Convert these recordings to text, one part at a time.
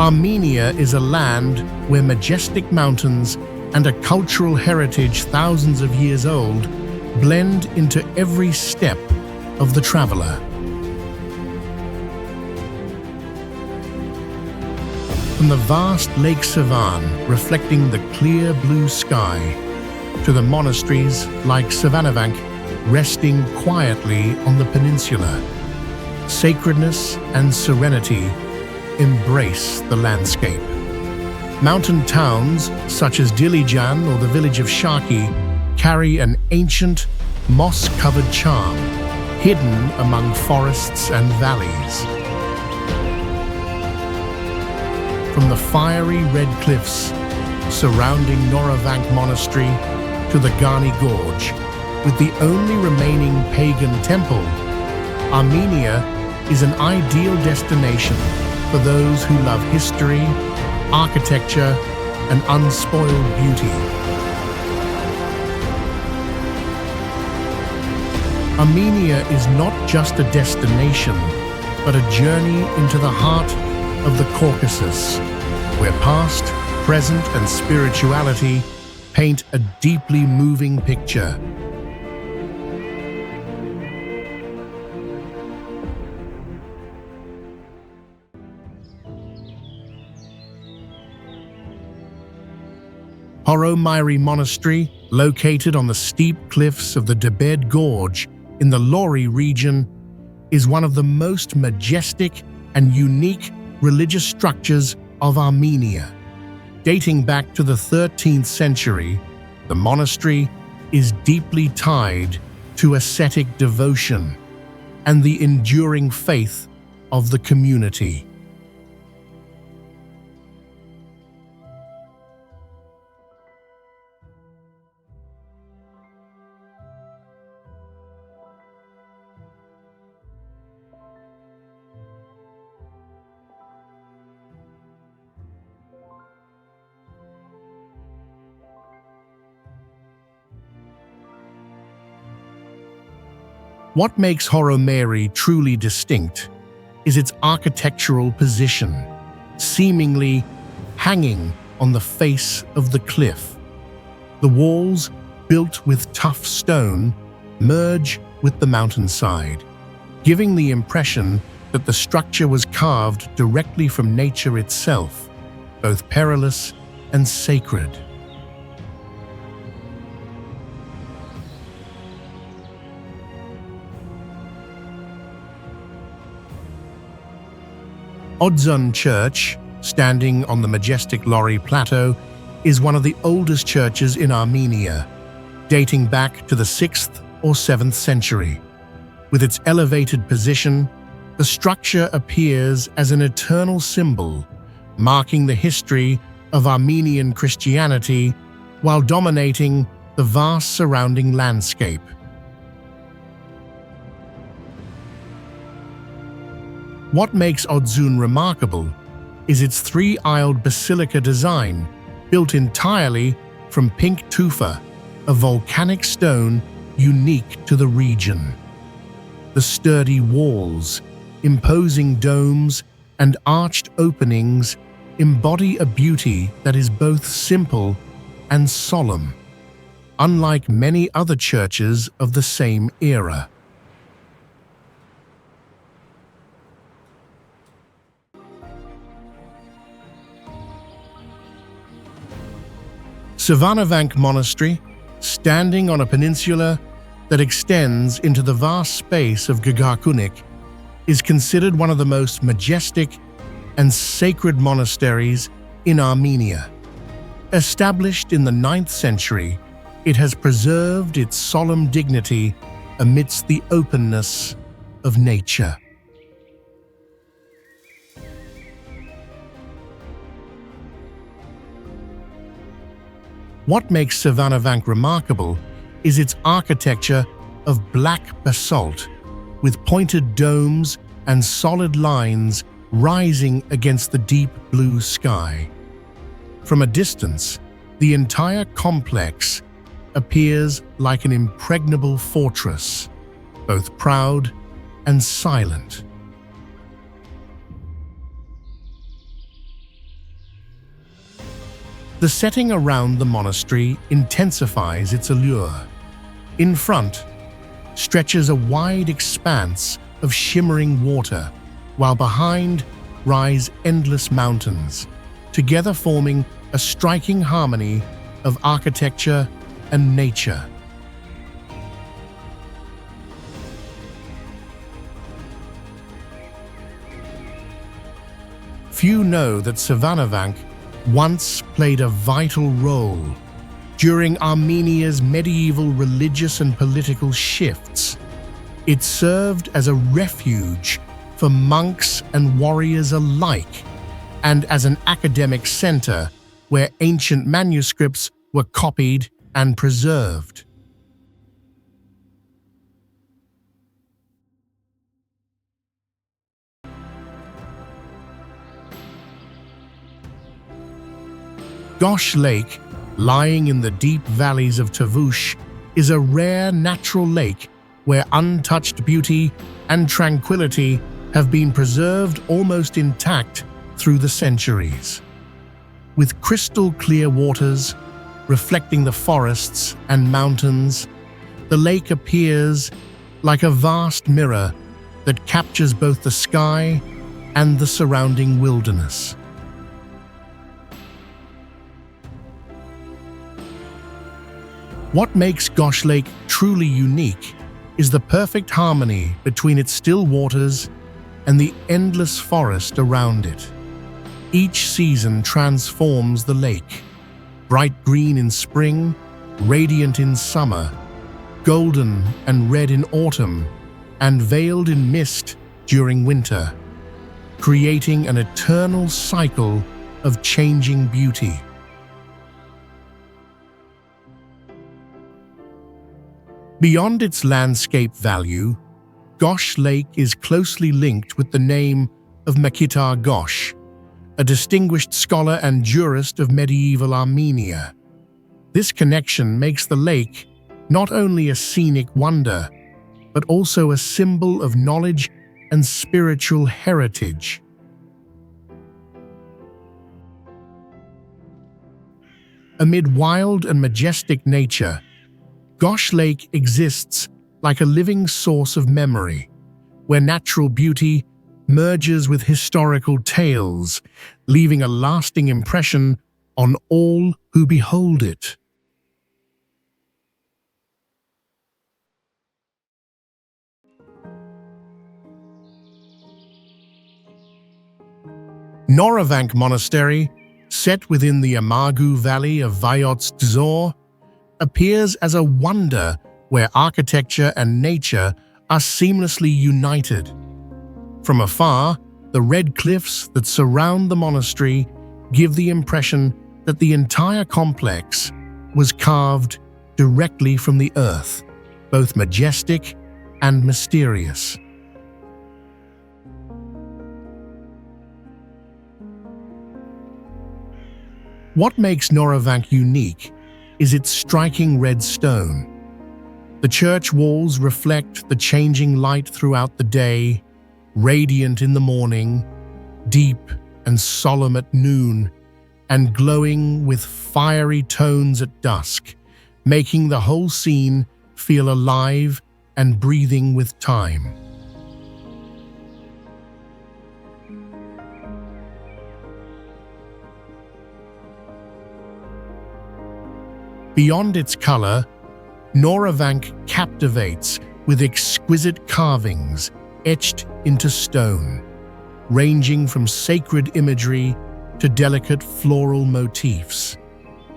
Armenia is a land where majestic mountains and a cultural heritage thousands of years old blend into every step of the traveler. From the vast Lake Sevan reflecting the clear blue sky, to the monasteries like Sevanavank resting quietly on the peninsula, sacredness and serenity embrace the landscape. Mountain towns such as Dilijan or the village of Shaki carry an ancient, moss-covered charm, hidden among forests and valleys. From the fiery red cliffs surrounding Kndzoresk Monastery to the Garni Gorge, with the only remaining pagan temple, Armenia is an ideal destination for those who love history, architecture, and unspoiled beauty. Armenia is not just a destination, but a journey into the heart of the Caucasus, where past, present, and spirituality paint a deeply moving picture. Haghartsin Monastery, located on the steep cliffs of the Debed Gorge in the Lori region, is one of the most majestic and unique religious structures of Armenia. Dating back to the 13th century, the monastery is deeply tied to ascetic devotion and the enduring faith of the community. What makes Haghartsin truly distinct is its architectural position, seemingly hanging on the face of the cliff. The walls, built with tough stone, merge with the mountainside, giving the impression that the structure was carved directly from nature itself, both perilous and sacred. Haghartsin Church, standing on the majestic Lori Plateau, is one of the oldest churches in Armenia, dating back to the 6th or 7th century. With its elevated position, the structure appears as an eternal symbol, marking the history of Armenian Christianity while dominating the vast surrounding landscape. What makes Haghartsin remarkable is its three-aisled basilica design, built entirely from pink tufa, a volcanic stone unique to the region. The sturdy walls, imposing domes, and arched openings embody a beauty that is both simple and solemn, unlike many other churches of the same era. Sevanavank Monastery, standing on a peninsula that extends into the vast space of Gegharkunik, is considered one of the most majestic and sacred monasteries in Armenia. Established in the 9th century, it has preserved its solemn dignity amidst the openness of nature. What makes Sevanavank remarkable is its architecture of black basalt, with pointed domes and solid lines rising against the deep blue sky. From a distance, the entire complex appears like an impregnable fortress, both proud and silent. The setting around the monastery intensifies its allure. In front stretches a wide expanse of shimmering water, while behind rise endless mountains, together forming a striking harmony of architecture and nature. Few know that Sevanavank once played a vital role during Armenia's medieval religious and political shifts. It served as a refuge for monks and warriors alike, and as an academic center where ancient manuscripts were copied and preserved. Gorge Lake, lying in the deep valleys of Tavush, is a rare natural lake where untouched beauty and tranquility have been preserved almost intact through the centuries. With crystal-clear waters reflecting the forests and mountains, the lake appears like a vast mirror that captures both the sky and the surrounding wilderness. What makes Gorge Lake truly unique is the perfect harmony between its still waters and the endless forest around it. Each season transforms the lake, bright green in spring, radiant in summer, golden and red in autumn, and veiled in mist during winter, creating an eternal cycle of changing beauty. Beyond its landscape value, Gorge Lake is closely linked with the name of Mkhitar Gorge, a distinguished scholar and jurist of medieval Armenia. This connection makes the lake not only a scenic wonder, but also a symbol of knowledge and spiritual heritage. Amid wild and majestic nature, Gorge Lake exists like a living source of memory, where natural beauty merges with historical tales, leaving a lasting impression on all who behold it. Khndzoresk Monastery, set within the Amagu Valley of Vayotsk Dzor, appears as a wonder where architecture and nature are seamlessly united. From afar, the red cliffs that surround the monastery give the impression that the entire complex was carved directly from the earth, both majestic and mysterious. What makes Khndzoresk unique is its striking red stone. The church walls reflect the changing light throughout the day, radiant in the morning, deep and solemn at noon, and glowing with fiery tones at dusk, making the whole scene feel alive and breathing with time. Beyond its color, Khndzoresk captivates with exquisite carvings etched into stone, ranging from sacred imagery to delicate floral motifs.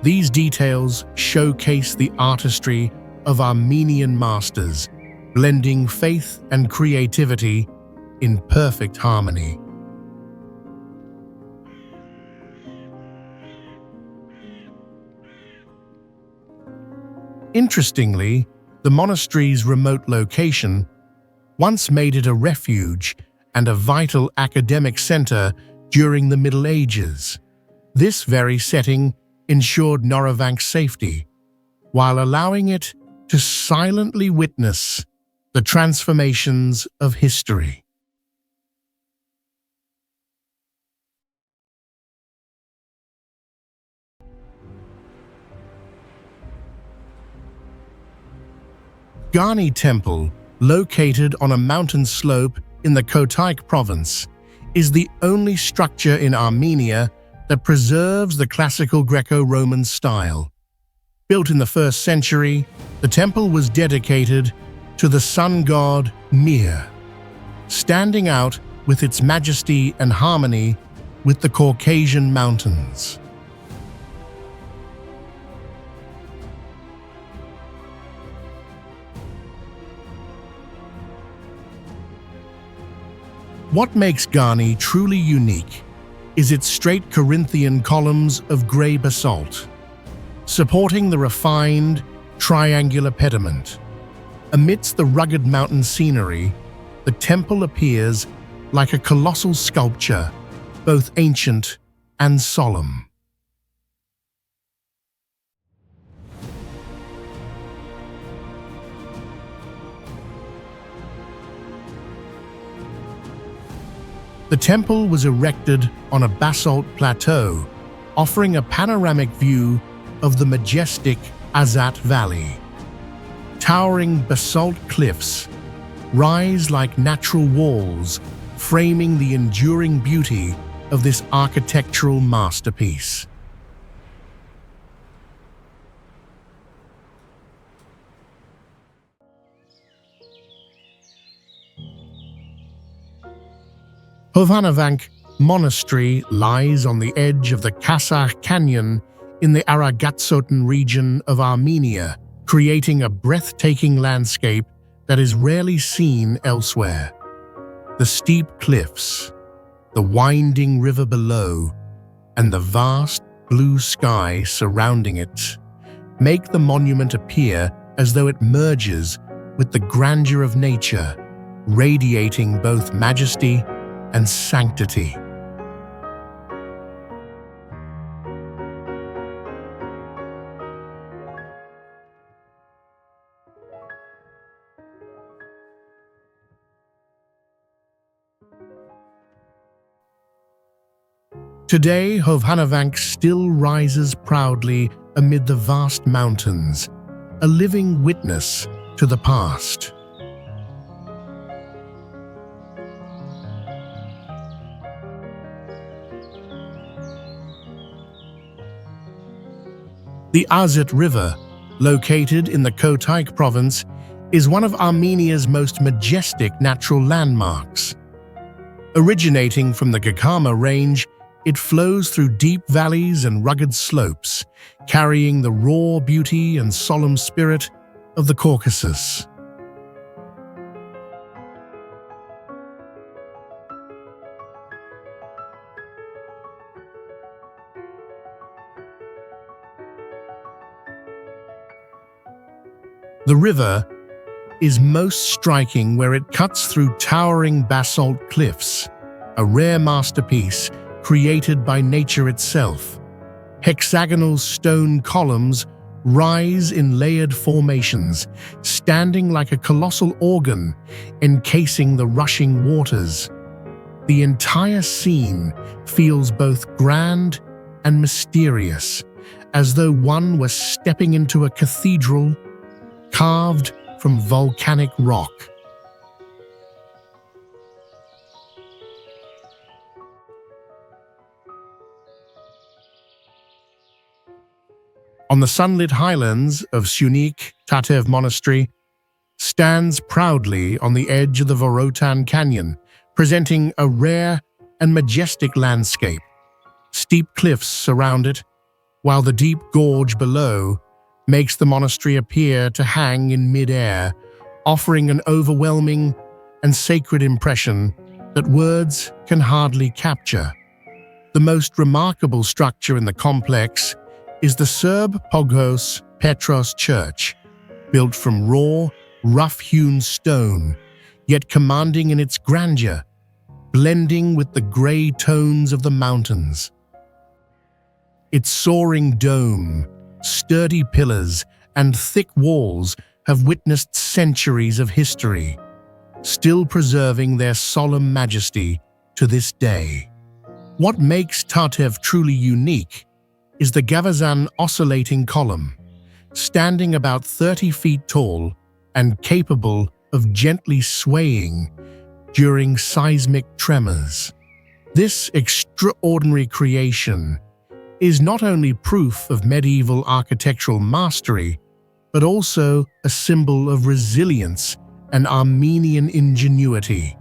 These details showcase the artistry of Armenian masters, blending faith and creativity in perfect harmony. Interestingly, the monastery's remote location once made it a refuge and a vital academic center during the Middle Ages. This very setting ensured Khndzorek's safety, while allowing it to silently witness the transformations of history. Garni Temple, located on a mountain slope in the Kotayk province, is the only structure in Armenia that preserves the classical Greco-Roman style. Built in the 1st century, the temple was dedicated to the sun god Mir, standing out with its majesty and harmony with the Caucasian mountains. What makes Garni truly unique is its straight Corinthian columns of grey basalt, supporting the refined, triangular pediment. Amidst the rugged mountain scenery, the temple appears like a colossal sculpture, both ancient and solemn. The temple was erected on a basalt plateau, offering a panoramic view of the majestic Azat Valley. Towering basalt cliffs rise like natural walls, framing the enduring beauty of this architectural masterpiece. Hovhannavank Monastery lies on the edge of the Kasakh Canyon in the Aragatsotn region of Armenia, creating a breathtaking landscape that is rarely seen elsewhere. The steep cliffs, the winding river below, and the vast blue sky surrounding it make the monument appear as though it merges with the grandeur of nature, radiating both majesty and sanctity. Today, Hovhannavank still rises proudly amid the vast mountains, a living witness to the past. The Azat River, located in the Kotayk province, is one of Armenia's most majestic natural landmarks. Originating from the Gegharkunik range, it flows through deep valleys and rugged slopes, carrying the raw beauty and solemn spirit of the Caucasus. The river is most striking where it cuts through towering basalt cliffs, a rare masterpiece created by nature itself. Hexagonal stone columns rise in layered formations, standing like a colossal organ encasing the rushing waters. The entire scene feels both grand and mysterious, as though one were stepping into a cathedral carved from volcanic rock. On the sunlit highlands of Syunik, Tatev Monastery stands proudly on the edge of the Vorotan Canyon, presenting a rare and majestic landscape. Steep cliffs surround it, while the deep gorge below makes the monastery appear to hang in mid-air, offering an overwhelming and sacred impression that words can hardly capture. The most remarkable structure in the complex is the Serb Pogos Petros Church, built from raw, rough-hewn stone, yet commanding in its grandeur, blending with the grey tones of the mountains. Its soaring dome, sturdy pillars, and thick walls have witnessed centuries of history, still preserving their solemn majesty to this day. What makes Tatev truly unique is the Gavazan oscillating column, standing about 30 feet tall and capable of gently swaying during seismic tremors. This extraordinary creation is not only proof of medieval architectural mastery, but also a symbol of resilience and Armenian ingenuity.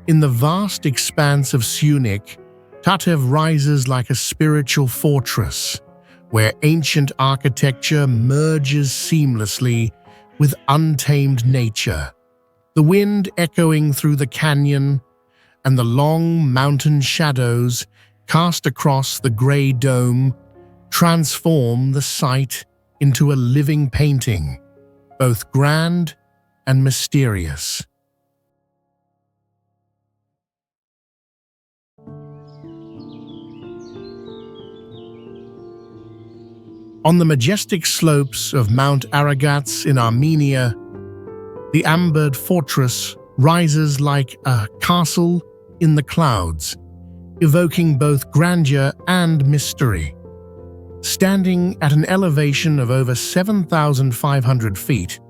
In the vast expanse of Syunik, Tatev rises like a spiritual fortress, where ancient architecture merges seamlessly with untamed nature. The wind echoing through the canyon and the long mountain shadows cast across the grey dome transform the site into a living painting, both grand and mysterious. On the majestic slopes of Mount Aragatsotn in Armenia, the ambered fortress rises like a castle in the clouds, evoking both grandeur and mystery. Standing at an elevation of over 7,500 feet,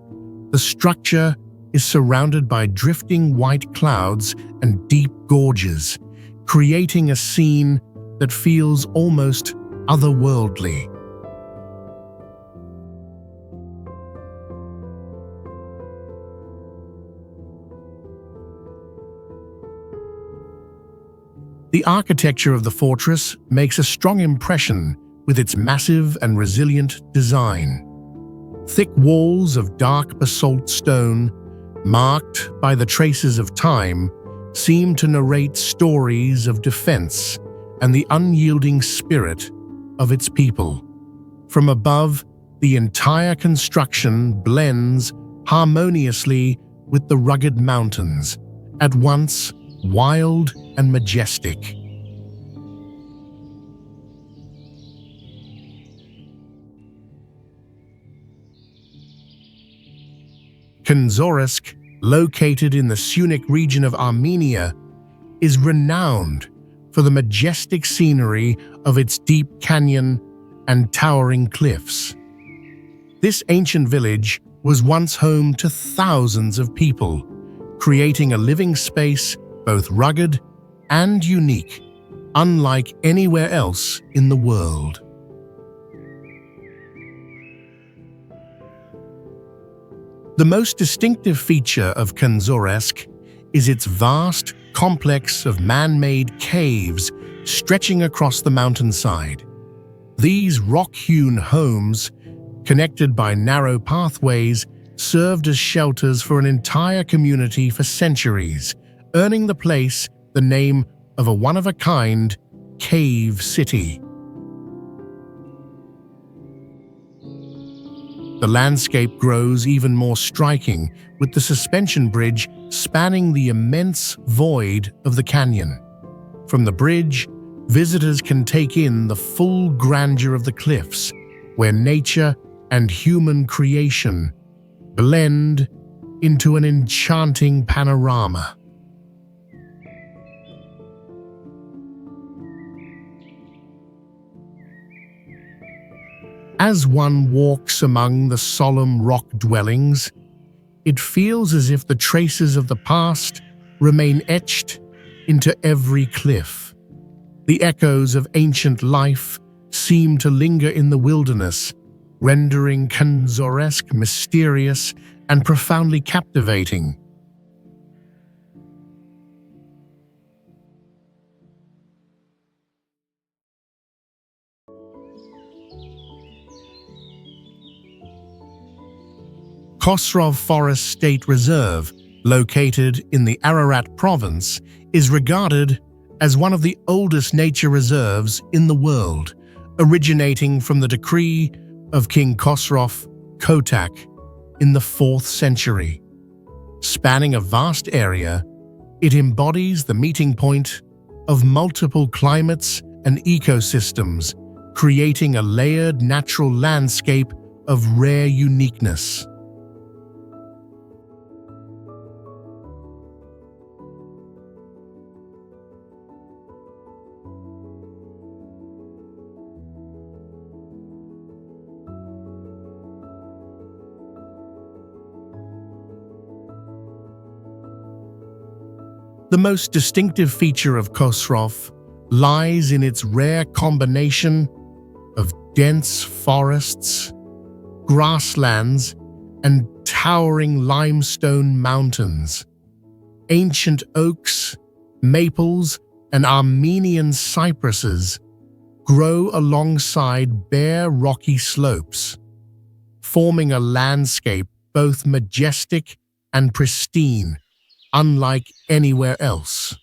the structure is surrounded by drifting white clouds and deep gorges, creating a scene that feels almost otherworldly. The architecture of the fortress makes a strong impression with its massive and resilient design. Thick walls of dark basalt stone, marked by the traces of time, seem to narrate stories of defense and the unyielding spirit of its people. From above, the entire construction blends harmoniously with the rugged mountains, at once wild and majestic. Khndzoresk, located in the Syunik region of Armenia, is renowned for the majestic scenery of its deep canyon and towering cliffs. This ancient village was once home to thousands of people, creating a living space both rugged and unique, unlike anywhere else in the world. The most distinctive feature of Khndzoresk is its vast complex of man-made caves stretching across the mountainside. These rock-hewn homes, connected by narrow pathways, served as shelters for an entire community for centuries, earning the place the name of a one-of-a-kind cave city. The landscape grows even more striking, with the suspension bridge spanning the immense void of the canyon. From the bridge, visitors can take in the full grandeur of the cliffs, where nature and human creation blend into an enchanting panorama. As one walks among the solemn rock dwellings, it feels as if the traces of the past remain etched into every cliff. The echoes of ancient life seem to linger in the wilderness, rendering Khndzoresk mysterious and profoundly captivating. Khosrov Forest State Reserve, located in the Ararat province, is regarded as one of the oldest nature reserves in the world, originating from the decree of King Khosrov Kotayk in the 4th century. Spanning a vast area, it embodies the meeting point of multiple climates and ecosystems, creating a layered natural landscape of rare uniqueness. The most distinctive feature of Khosrov lies in its rare combination of dense forests, grasslands, and towering limestone mountains. Ancient oaks, maples, and Armenian cypresses grow alongside bare rocky slopes, forming a landscape both majestic and pristine, unlike anywhere else.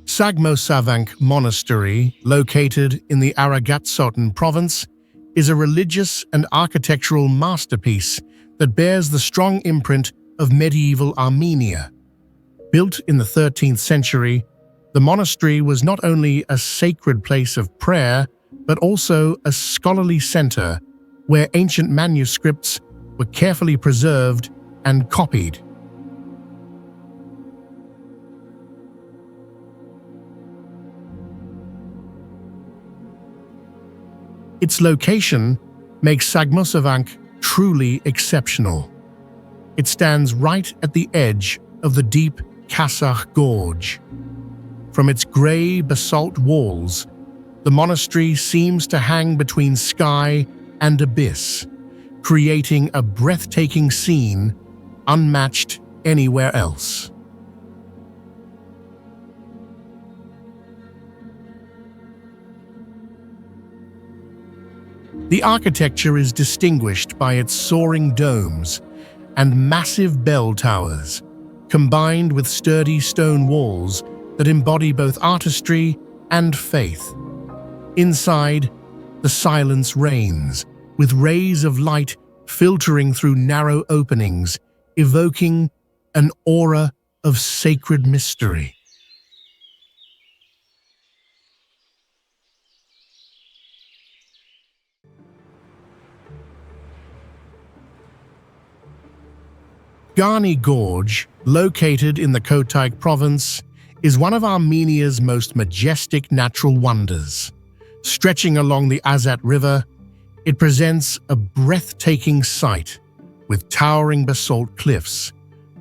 Saghmosavank Monastery, located in the Aragatsotn province, is a religious and architectural masterpiece that bears the strong imprint of medieval Armenia. Built in the 13th century, the monastery was not only a sacred place of prayer, but also a scholarly center where ancient manuscripts were carefully preserved and copied. Its location makes Saghmosavank truly exceptional. It stands right at the edge of the deep Kasach Gorge. From its grey basalt walls, the monastery seems to hang between sky and abyss, creating a breathtaking scene unmatched anywhere else. The architecture is distinguished by its soaring domes and massive bell towers, combined with sturdy stone walls that embody both artistry and faith. Inside, the silence reigns, with rays of light filtering through narrow openings, evoking an aura of sacred mystery. Garni Gorge, located in the Kotayk province, is one of Armenia's most majestic natural wonders. Stretching along the Azat River, it presents a breathtaking sight with towering basalt cliffs,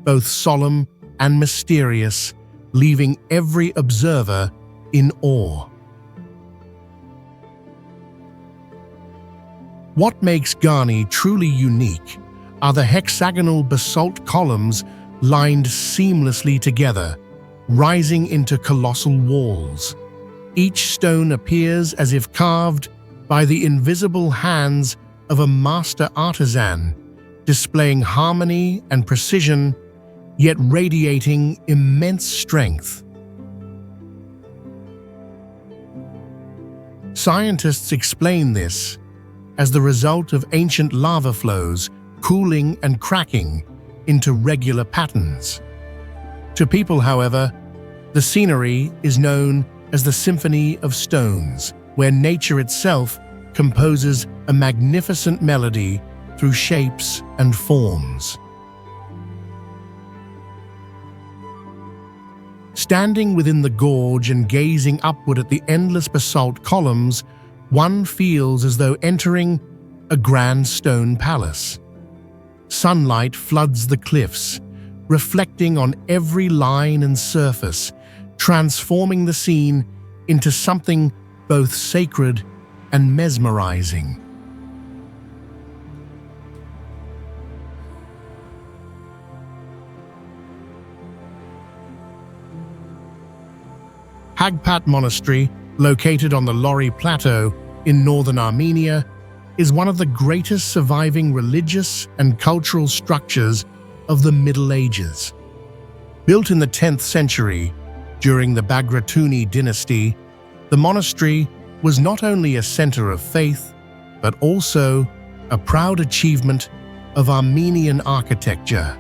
both solemn and mysterious, leaving every observer in awe. What makes Garni truly unique are the hexagonal basalt columns lined seamlessly together, rising into colossal walls. Each stone appears as if carved by the invisible hands of a master artisan, displaying harmony and precision, yet radiating immense strength. Scientists explain this as the result of ancient lava flows cooling and cracking into regular patterns. To people, however, the scenery is known as the Symphony of Stones, where nature itself composes a magnificent melody through shapes and forms. Standing within the gorge and gazing upward at the endless basalt columns, one feels as though entering a grand stone palace. Sunlight floods the cliffs, reflecting on every line and surface, transforming the scene into something both sacred and mesmerizing. Haghpat Monastery, located on the Lori Plateau in northern Armenia, is one of the greatest surviving religious and cultural structures of the Middle Ages. Built in the 10th century, during the Bagratuni dynasty, the monastery was not only a center of faith, but also a proud achievement of Armenian architecture.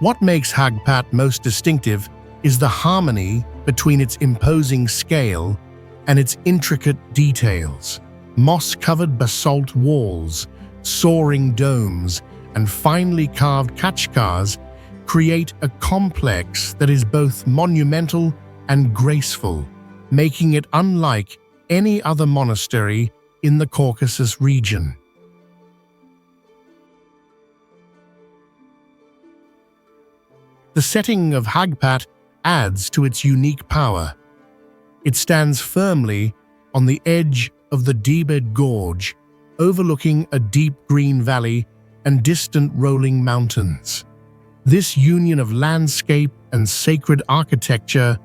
What makes Haghpat most distinctive is the harmony between its imposing scale and its intricate details. Moss-covered basalt walls, soaring domes, and finely carved khachkars create a complex that is both monumental and graceful, making it unlike any other monastery in the Caucasus region. The setting of Haghpat adds to its unique power. It stands firmly on the edge of the Debed Gorge, overlooking a deep green valley and distant rolling mountains. This union of landscape and sacred architecture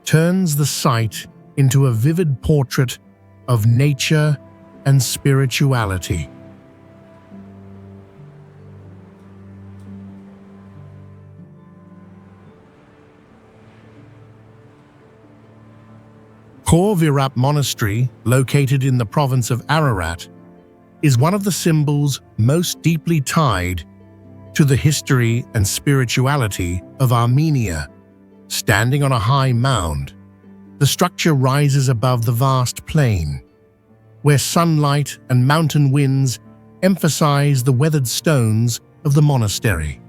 turns the site into a vivid portrait of nature and spirituality. Zorats Monastery, located in the province of Ararat, is one of the symbols most deeply tied to the history and spirituality of Armenia. Standing on a high mound, the structure rises above the vast plain, where sunlight and mountain winds emphasize the weathered stones of the monastery.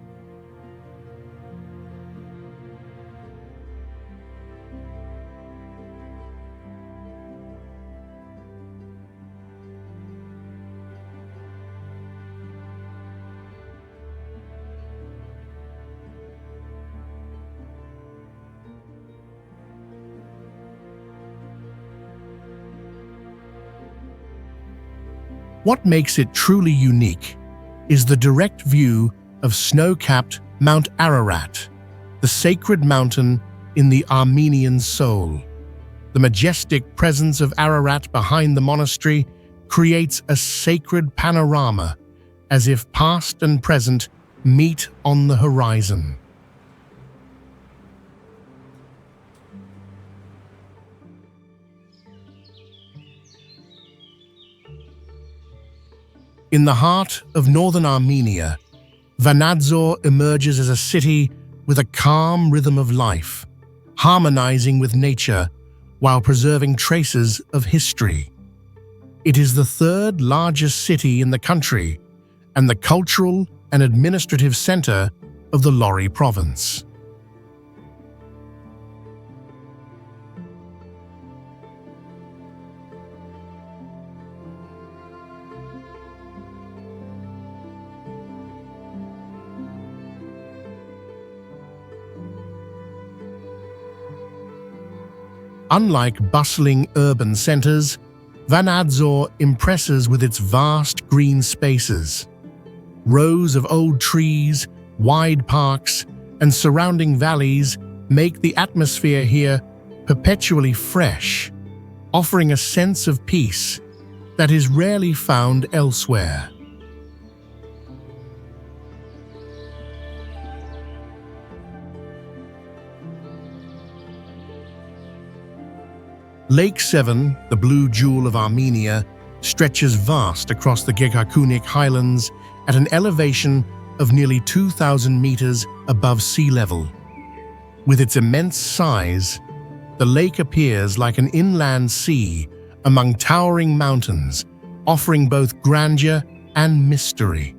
What makes it truly unique is the direct view of snow-capped Mount Ararat, the sacred mountain in the Armenian soul. The majestic presence of Ararat behind the monastery creates a sacred panorama, as if past and present meet on the horizon. In the heart of northern Armenia, Vanadzor emerges as a city with a calm rhythm of life, harmonizing with nature while preserving traces of history. It is the third largest city in the country and the cultural and administrative center of the Lori province. Unlike bustling urban centers, Vanadzor impresses with its vast green spaces. Rows of old trees, wide parks, and surrounding valleys make the atmosphere here perpetually fresh, offering a sense of peace that is rarely found elsewhere. Lake Sevan, the blue jewel of Armenia, stretches vast across the Gegharkunik highlands at an elevation of nearly 2,000 meters above sea level. With its immense size, the lake appears like an inland sea among towering mountains, offering both grandeur and mystery.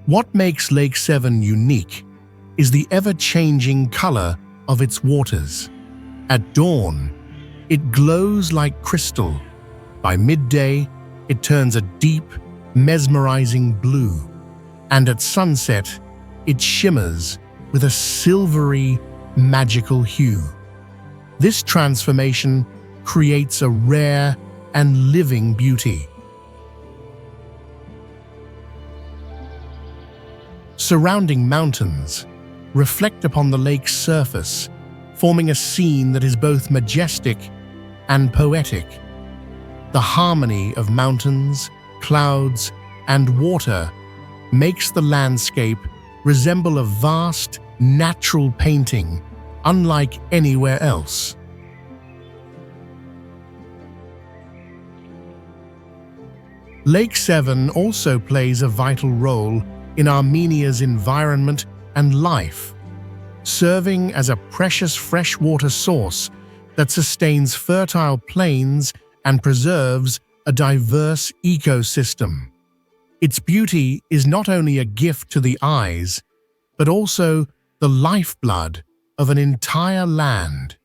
What makes Lake Sevan unique is the ever-changing color of its waters. At dawn, it glows like crystal. By midday, it turns a deep, mesmerizing blue. And at sunset, it shimmers with a silvery, magical hue. This transformation creates a rare and living beauty. Surrounding mountains reflect upon the lake's surface, forming a scene that is both majestic and poetic. The harmony of mountains, clouds, and water makes the landscape resemble a vast, natural painting, unlike anywhere else. Lake Sevan also plays a vital role in Armenia's environment and life, serving as a precious freshwater source that sustains fertile plains and preserves a diverse ecosystem. Its beauty is not only a gift to the eyes, but also the lifeblood of an entire land.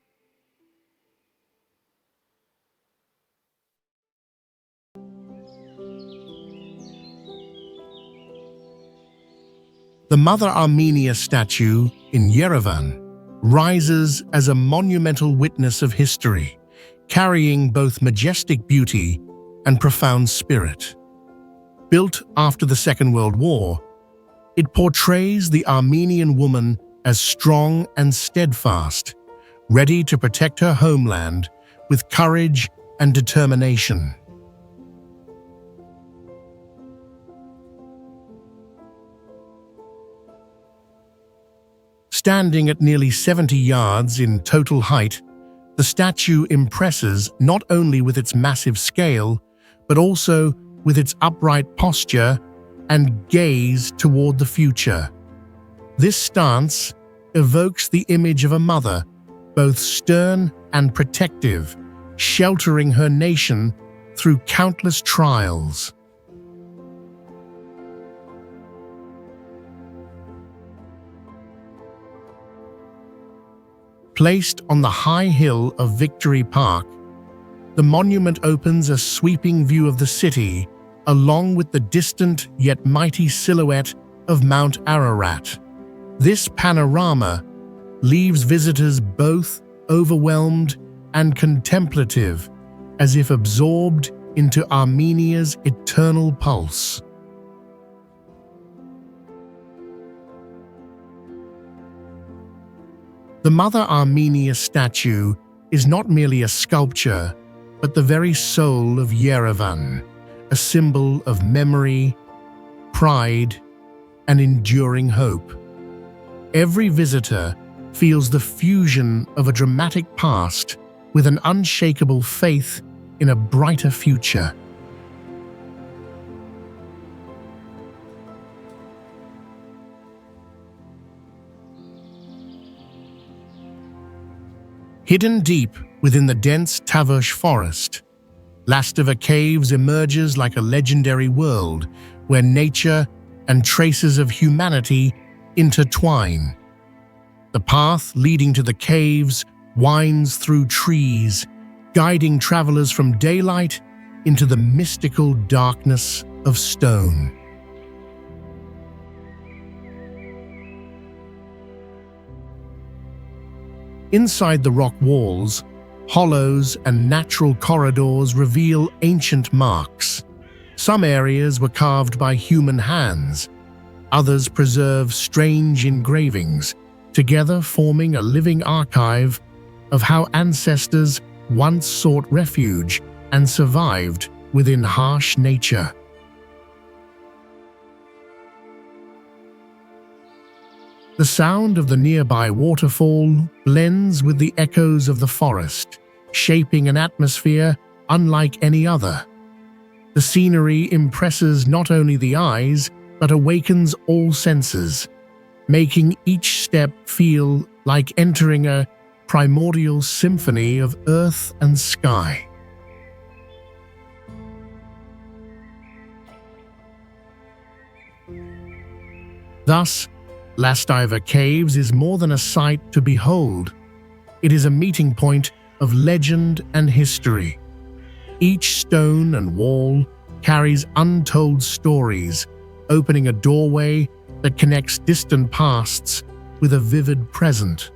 The Mother Armenia Statue in Yerevan rises as a monumental witness of history, carrying both majestic beauty and profound spirit. Built after the Second World War, it portrays the Armenian woman as strong and steadfast, ready to protect her homeland with courage and determination. Standing at nearly 70 yards in total height, the statue impresses not only with its massive scale, but also with its upright posture and gaze toward the future. This stance evokes the image of a mother, both stern and protective, sheltering her nation through countless trials. Placed on the high hill of Victory Park, the monument opens a sweeping view of the city, along with the distant yet mighty silhouette of Mount Ararat. This panorama leaves visitors both overwhelmed and contemplative, as if absorbed into Armenia's eternal pulse. The Mother Armenia statue is not merely a sculpture, but the very soul of Yerevan, a symbol of memory, pride, and enduring hope. Every visitor feels the fusion of a dramatic past with an unshakable faith in a brighter future. Hidden deep within the dense Tavush forest, Lastiver Caves emerges like a legendary world where nature and traces of humanity intertwine. The path leading to the caves winds through trees, guiding travelers from daylight into the mystical darkness of stone. Inside the rock walls, hollows and natural corridors reveal ancient marks. Some areas were carved by human hands, others preserve strange engravings, together forming a living archive of how ancestors once sought refuge and survived within harsh nature. The sound of the nearby waterfall blends with the echoes of the forest, shaping an atmosphere unlike any other. The scenery impresses not only the eyes, but awakens all senses, making each step feel like entering a primordial symphony of earth and sky. Thus, Lastiver Caves is more than a sight to behold. It is a meeting point of legend and history. Each stone and wall carries untold stories, opening a doorway that connects distant pasts with a vivid present.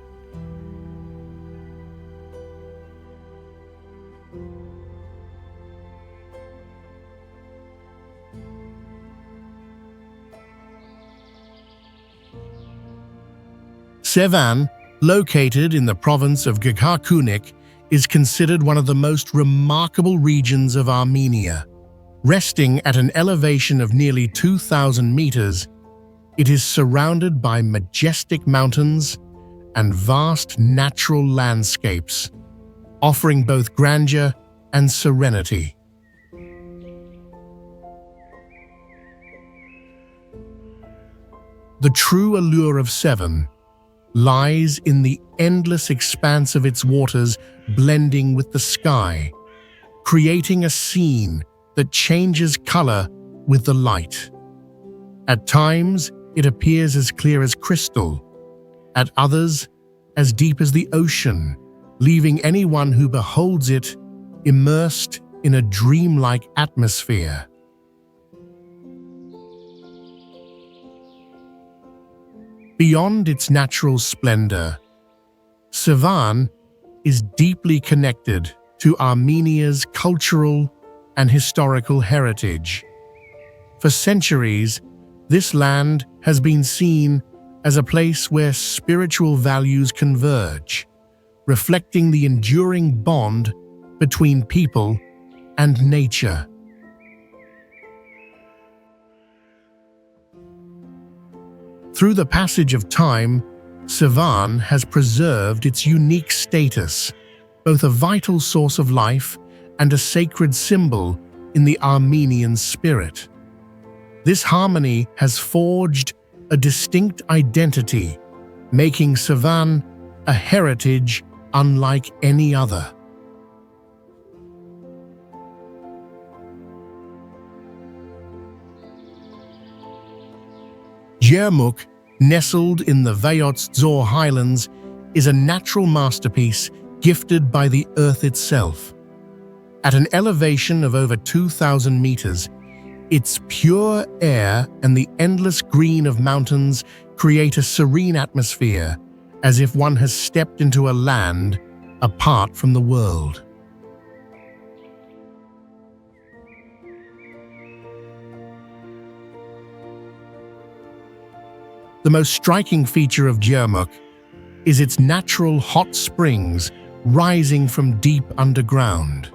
Sevan, located in the province of Gegharkunik, is considered one of the most remarkable regions of Armenia. Resting at an elevation of nearly 2,000 meters, it is surrounded by majestic mountains and vast natural landscapes, offering both grandeur and serenity. The true allure of Sevan lies in the endless expanse of its waters blending with the sky, creating a scene that changes color with the light. At times, it appears as clear as crystal, at others as deep as the ocean, leaving anyone who beholds it immersed in a dreamlike atmosphere. Beyond its natural splendor, Sevan is deeply connected to Armenia's cultural and historical heritage. For centuries, this land has been seen as a place where spiritual values converge, reflecting the enduring bond between people and nature. Through the passage of time, Sevan has preserved its unique status, both a vital source of life and a sacred symbol in the Armenian spirit. This harmony has forged a distinct identity, making Sevan a heritage unlike any other. Gyermuk, nestled in the Vayots-Dzor highlands, is a natural masterpiece gifted by the earth itself. At an elevation of over 2,000 meters, its pure air and the endless green of mountains create a serene atmosphere, as if one has stepped into a land apart from the world. The most striking feature of Gyermuk is its natural hot springs rising from deep underground.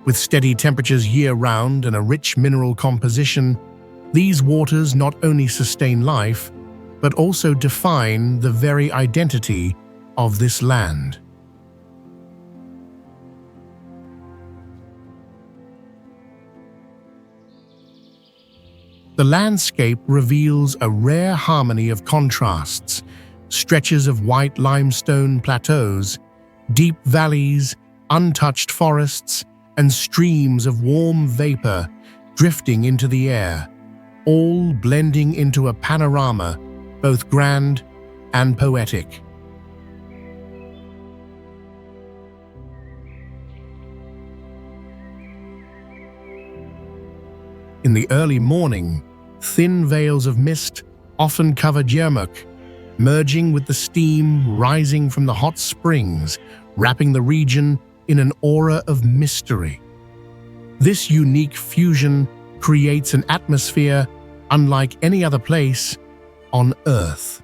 With steady temperatures year-round and a rich mineral composition, these waters not only sustain life, but also define the very identity of this land. The landscape reveals a rare harmony of contrasts, stretches of white limestone plateaus, deep valleys, untouched forests, and streams of warm vapor drifting into the air, all blending into a panorama both grand and poetic. In the early morning, thin veils of mist often cover Gyermuk, merging with the steam rising from the hot springs, wrapping the region in an aura of mystery. This unique fusion creates an atmosphere unlike any other place on Earth.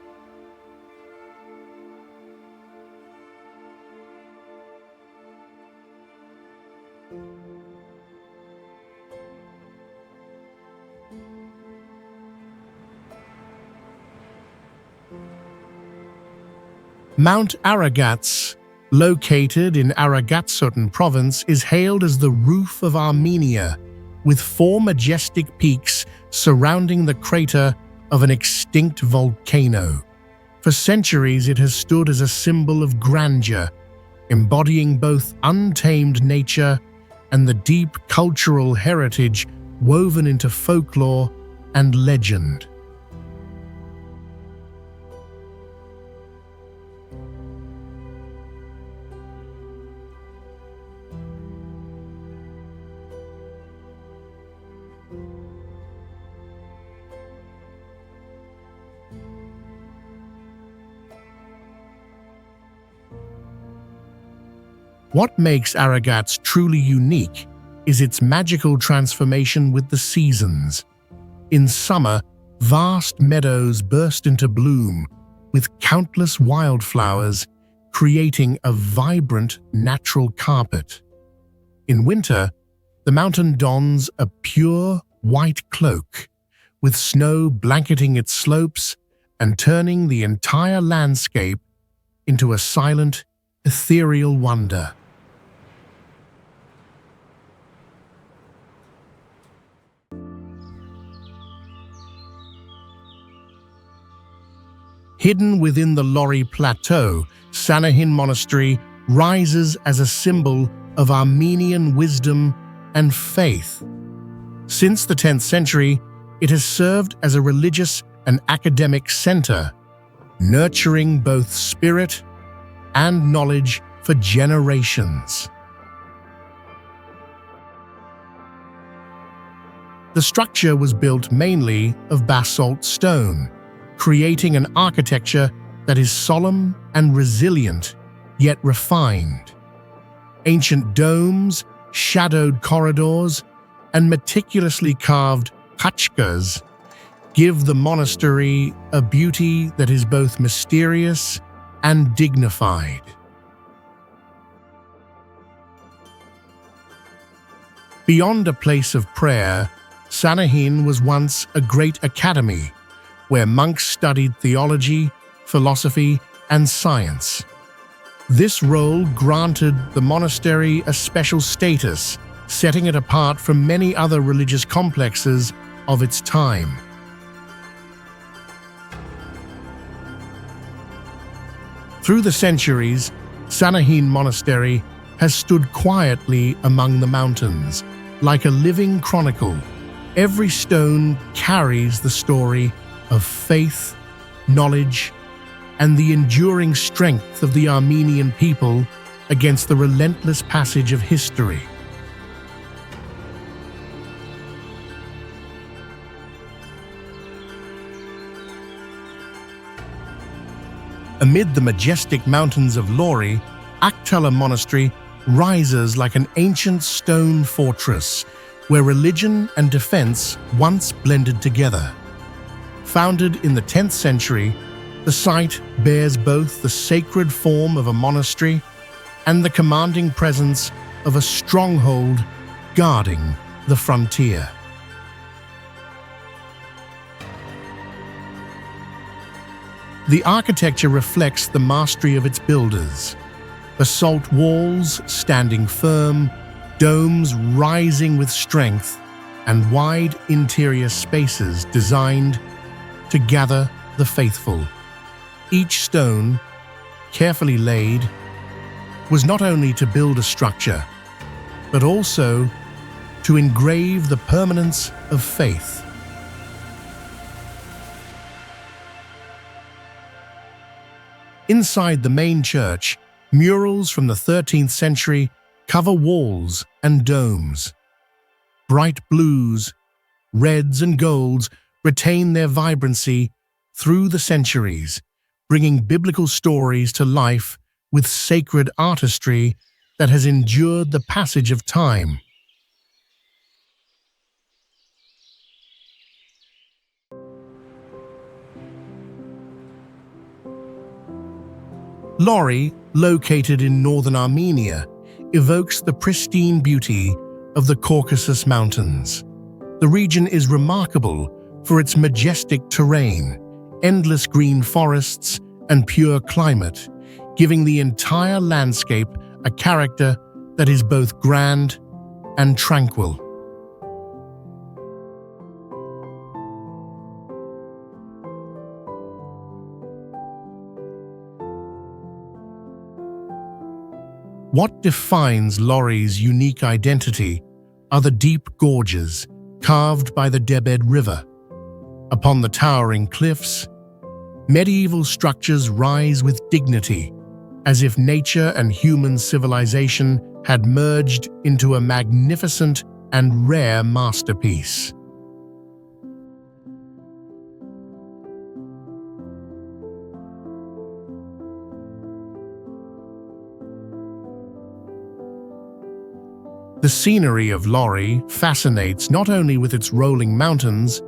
Mount Aragats, located in Aragatsotn province, is hailed as the roof of Armenia, with 4 majestic peaks surrounding the crater of an extinct volcano. For centuries, it has stood as a symbol of grandeur, embodying both untamed nature and the deep cultural heritage woven into folklore and legend. What makes Aragats truly unique is its magical transformation with the seasons. In summer, vast meadows burst into bloom, with countless wildflowers creating a vibrant natural carpet. In winter, the mountain dons a pure white cloak, with snow blanketing its slopes and turning the entire landscape into a silent, ethereal wonder. Hidden within the Lori Plateau, Sanahin Monastery rises as a symbol of Armenian wisdom and faith. Since the 10th century, it has served as a religious an academic center, nurturing both spirit and knowledge for generations. The structure was built mainly of basalt stone, creating an architecture that is solemn and resilient, yet refined. Ancient domes, shadowed corridors, and meticulously carved kachkas give the monastery a beauty that is both mysterious and dignified. Beyond a place of prayer, Sanahin was once a great academy where monks studied theology, philosophy, and science. This role granted the monastery a special status, setting it apart from many other religious complexes of its time. Through the centuries, Sanahin Monastery has stood quietly among the mountains, like a living chronicle. Every stone carries the story of faith, knowledge, and the enduring strength of the Armenian people against the relentless passage of history. Amid the majestic mountains of Lori, Akhtala Monastery rises like an ancient stone fortress where religion and defense once blended together. Founded in the 10th century, the site bears both the sacred form of a monastery and the commanding presence of a stronghold guarding the frontier. The architecture reflects the mastery of its builders. Basalt walls standing firm, domes rising with strength, and wide interior spaces designed to gather the faithful. Each stone, carefully laid, was not only to build a structure, but also to engrave the permanence of faith. Inside the main church, murals from the 13th century cover walls and domes. Bright blues, reds and golds retain their vibrancy through the centuries, bringing biblical stories to life with sacred artistry that has endured the passage of time. Lori, located in northern Armenia, evokes the pristine beauty of the Caucasus Mountains. The region is remarkable for its majestic terrain, endless green forests, and pure climate, giving the entire landscape a character that is both grand and tranquil. What defines Lori's unique identity are the deep gorges carved by the Debed River. Upon the towering cliffs, medieval structures rise with dignity, as if nature and human civilization had merged into a magnificent and rare masterpiece. The scenery of Lori fascinates not only with its rolling mountains,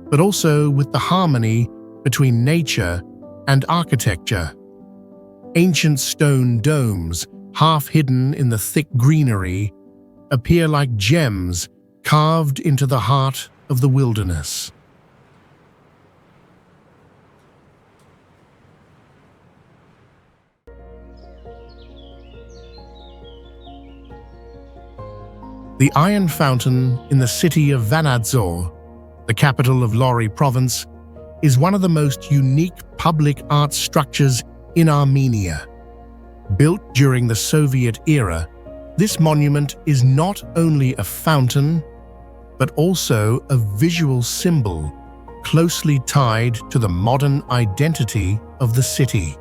but also with the harmony between nature and architecture. Ancient stone domes, half hidden in the thick greenery, appear like gems carved into the heart of the wilderness. The Iron Fountain in the city of Vanadzor, the capital of Lori province, is one of the most unique public art structures in Armenia. Built during the Soviet era, this monument is not only a fountain, but also a visual symbol, closely tied to the modern identity of the city.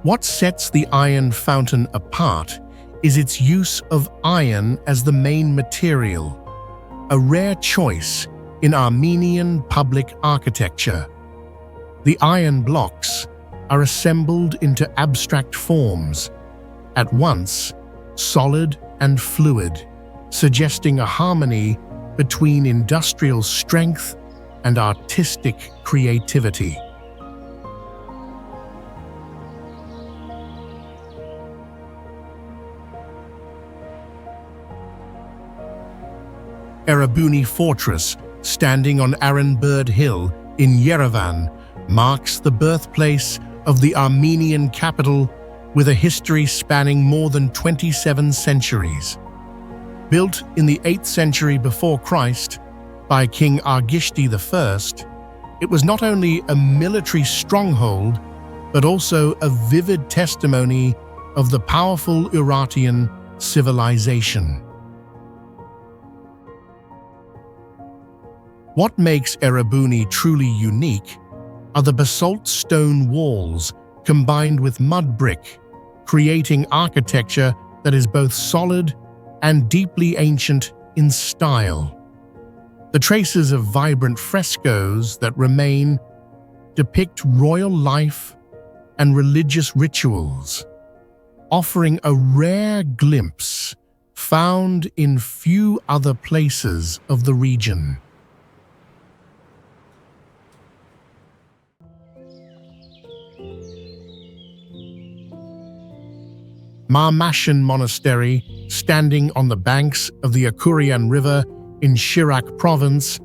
What sets the iron fountain apart is its use of iron as the main material, a rare choice in Armenian public architecture. The iron blocks are assembled into abstract forms, at once solid and fluid, suggesting a harmony between industrial strength and artistic creativity. Erebuni Fortress, standing on Aranbird Hill in Yerevan, marks the birthplace of the Armenian capital with a history spanning more than 27 centuries. Built in the 8th century before Christ by King Argishti I, it was not only a military stronghold, but also a vivid testimony of the powerful Urartian civilization. What makes Erebuni truly unique are the basalt stone walls combined with mud brick, creating architecture that is both solid and deeply ancient in style. The traces of vibrant frescoes that remain depict royal life and religious rituals, offering a rare glimpse found in few other places of the region. Haghartsin Monastery, standing on the banks of the Akurian River in Shirak province,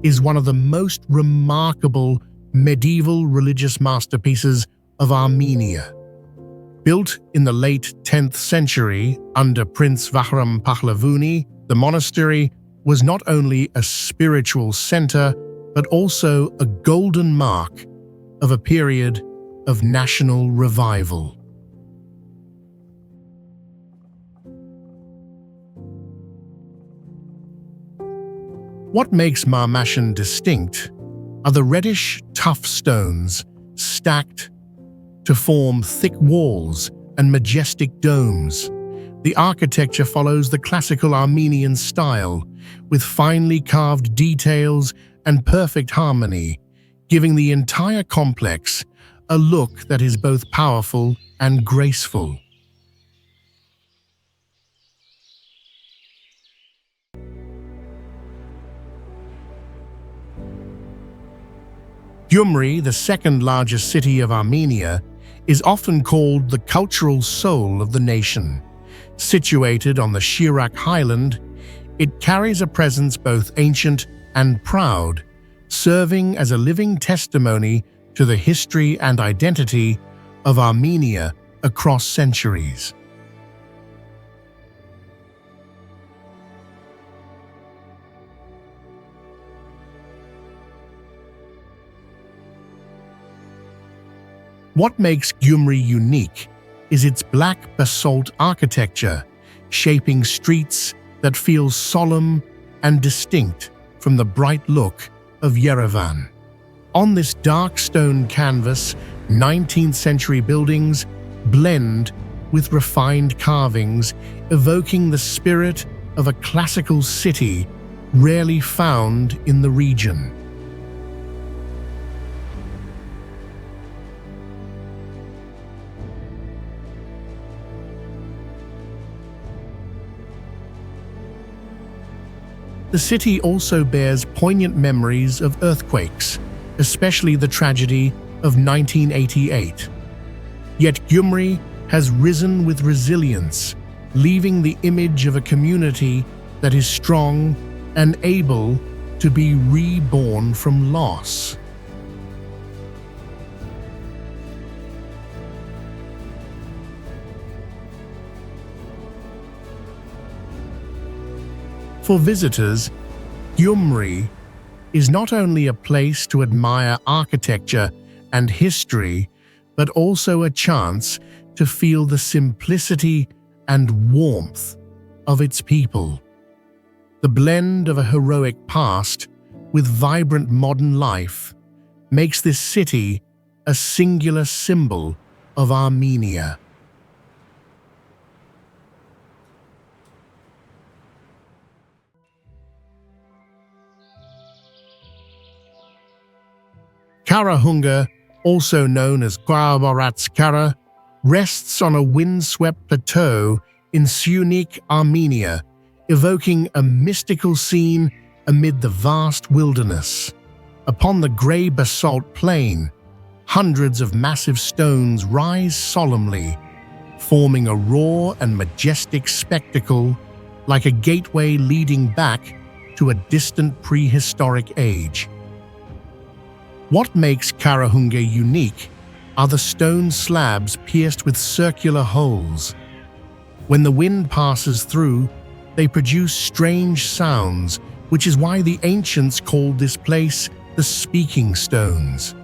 is one of the most remarkable medieval religious masterpieces of Armenia. Built in the late 10th century under Prince Vahram Pahlavuni, the monastery was not only a spiritual center, but also a golden mark of a period of national revival. What makes Haghartsin distinct are the reddish, tough stones stacked to form thick walls and majestic domes. The architecture follows the classical Armenian style, with finely carved details and perfect harmony, giving the entire complex a look that is both powerful and graceful. Gyumri, the second largest city of Armenia, is often called the cultural soul of the nation. Situated on the Shirak highland, it carries a presence both ancient and proud, serving as a living testimony to the history and identity of Armenia across centuries. What makes Gyumri unique is its black basalt architecture, shaping streets that feel solemn and distinct from the bright look of Yerevan. On this dark stone canvas, 19th century buildings blend with refined carvings, evoking the spirit of a classical city rarely found in the region. The city also bears poignant memories of earthquakes, especially the tragedy of 1988. Yet Gyumri has risen with resilience, leaving the image of a community that is strong and able to be reborn from loss. For visitors, Gyumri is not only a place to admire architecture and history, but also a chance to feel the simplicity and warmth of its people. The blend of a heroic past with vibrant modern life makes this city a singular symbol of Armenia. Carahunge, also known as Zorats Karer, rests on a windswept plateau in Syunik, Armenia, evoking a mystical scene amid the vast wilderness. Upon the grey basalt plain, hundreds of massive stones rise solemnly, forming a raw and majestic spectacle like a gateway leading back to a distant prehistoric age. What makes Carahunge unique are the stone slabs pierced with circular holes. When the wind passes through, they produce strange sounds, which is why the ancients called this place the Speaking Stones.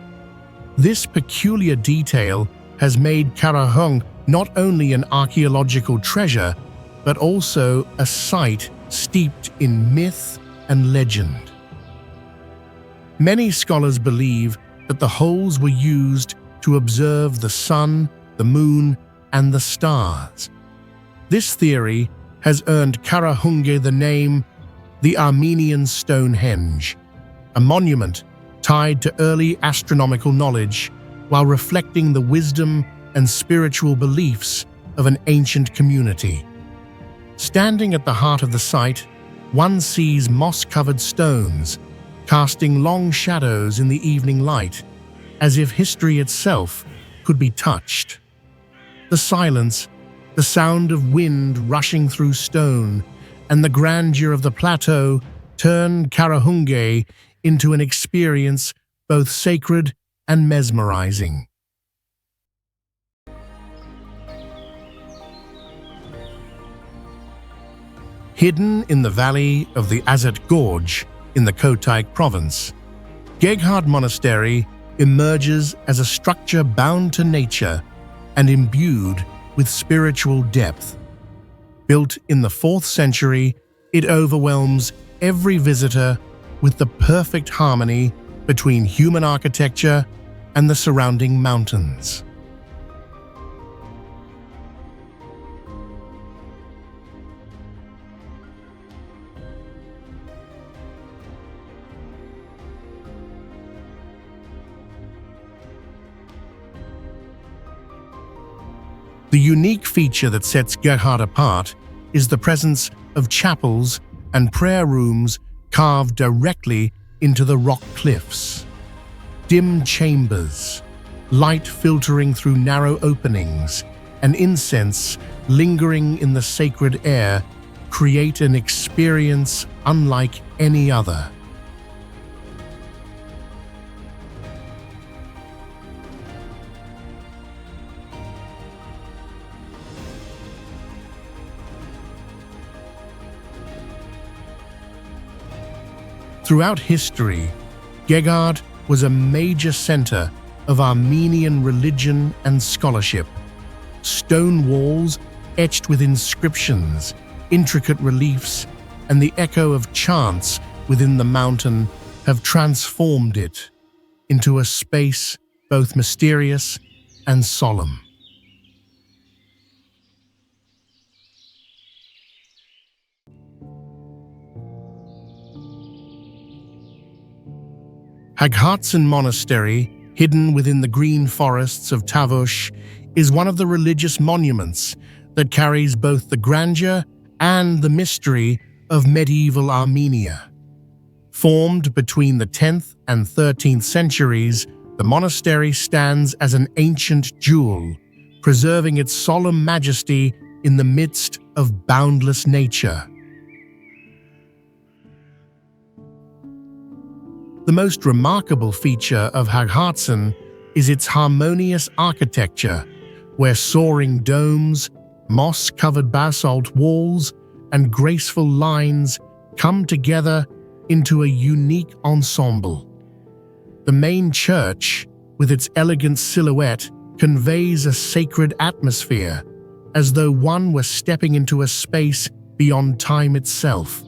This peculiar detail has made Carahunge not only an archaeological treasure, but also a site steeped in myth and legend. Many scholars believe that the holes were used to observe the sun, the moon, and the stars. This theory has earned Carahunge the name the Armenian Stonehenge, a monument tied to early astronomical knowledge while reflecting the wisdom and spiritual beliefs of an ancient community. Standing at the heart of the site, one sees moss-covered stones casting long shadows in the evening light, as if history itself could be touched. The silence, the sound of wind rushing through stone, and the grandeur of the plateau turn Carahunge into an experience both sacred and mesmerizing. Hidden in the valley of the Gorge in the Kotayk province, Gegharkunik Monastery emerges as a structure bound to nature and imbued with spiritual depth. Built in the 4th century, it overwhelms every visitor with the perfect harmony between human architecture and the surrounding mountains. The unique feature that sets Gegharkunik apart is the presence of chapels and prayer rooms carved directly into the rock cliffs. Dim chambers, light filtering through narrow openings, and incense lingering in the sacred air create an experience unlike any other. Throughout history, Gegharkunik was a major center of Armenian religion and scholarship. Stone walls etched with inscriptions, intricate reliefs, and the echo of chants within the mountain have transformed it into a space both mysterious and solemn. Haghartsin Monastery, hidden within the green forests of Tavush, is one of the religious monuments that carries both the grandeur and the mystery of medieval Armenia. Formed between the 10th and 13th centuries, the monastery stands as an ancient jewel, preserving its solemn majesty in the midst of boundless nature. The most remarkable feature of Haghartsin is its harmonious architecture, where soaring domes, moss-covered basalt walls, and graceful lines come together into a unique ensemble. The main church, with its elegant silhouette conveys a sacred atmosphere, as though one were stepping into a space beyond time itself.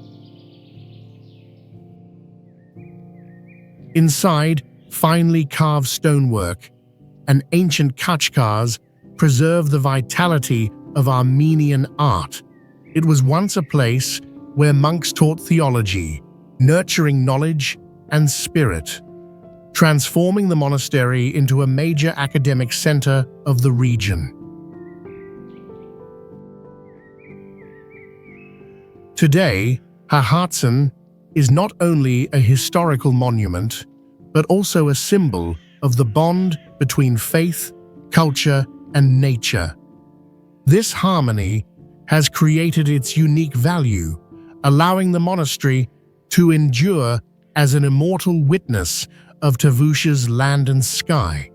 Inside, finely carved stonework and ancient khachkars preserve the vitality of Armenian art. It was once a place where monks taught theology, nurturing knowledge and spirit, transforming the monastery into a major academic center of the region. Today, Haghartsin is not only a historical monument, but also a symbol of the bond between faith, culture, and nature. This harmony has created its unique value, allowing the monastery to endure as an immortal witness of Tavush's land and sky.